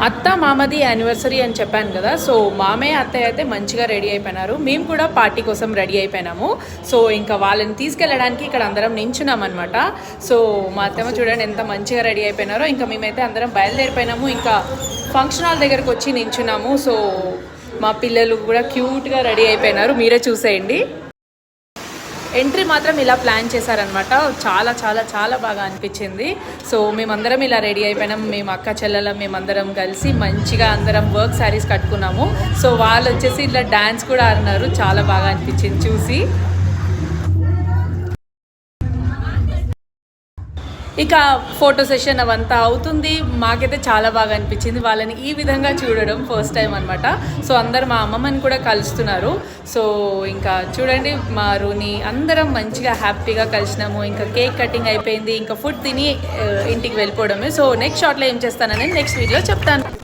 అత్త మామది యానివర్సరీ అని చెప్పాను కదా. సో మామయ్య అత్తయ్య అయితే మంచిగా రెడీ అయిపోయినారు. మేము కూడా పార్టీ కోసం రెడీ అయిపోయినాము. సో ఇంకా వాళ్ళని తీసుకెళ్ళడానికి ఇక్కడ అందరం నించున్నాం అనమాట. సో మా అత్తమ్మ చూడండి ఎంత మంచిగా రెడీ అయిపోయినారో. ఇంకా మేమైతే అందరం బయలుదేరిపోయినాము. ఇంకా ఫంక్షన్ హాల్ దగ్గరకు వచ్చి నించున్నాము. సో మా పిల్లలు కూడా క్యూట్గా రెడీ అయిపోయినారు, మీరే చూసేయండి. ఎంట్రీ మాత్రం ఇలా ప్లాన్ చేశారనమాట. చాలా చాలా చాలా బాగా అనిపించింది. సో మేమందరం ఇలా రెడీ అయిపోయినాం. మేము అక్క చెల్లెలం మేమందరం కలిసి మంచిగా అందరం వర్క్ శారీస్ కట్టుకున్నాము. సో వాళ్ళు వచ్చేసి ఇలా డ్యాన్స్ కూడా ఆడినారు. చాలా బాగా అనిపించింది చూసి. ఇక ఫోటో సెషన్ అవంతా అవుతుంది. మాకైతే చాలా బాగా అనిపించింది వాళ్ళని ఈ విధంగా చూడడం ఫస్ట్ టైం అనమాట. సో అందరు మా అమ్మమ్మని కూడా కలుస్తున్నారు. సో ఇంకా చూడండి మా రూని అందరం మంచిగా హ్యాపీగా కలిసినాము. ఇంకా కేక్ కటింగ్ అయిపోయింది. ఇంకా ఫుడ్ తిని ఇంటికి వెళ్ళిపోవడమే. సో నెక్స్ట్ షాట్లో ఏం చేస్తానని నెక్స్ట్ వీడియో చెప్తాను.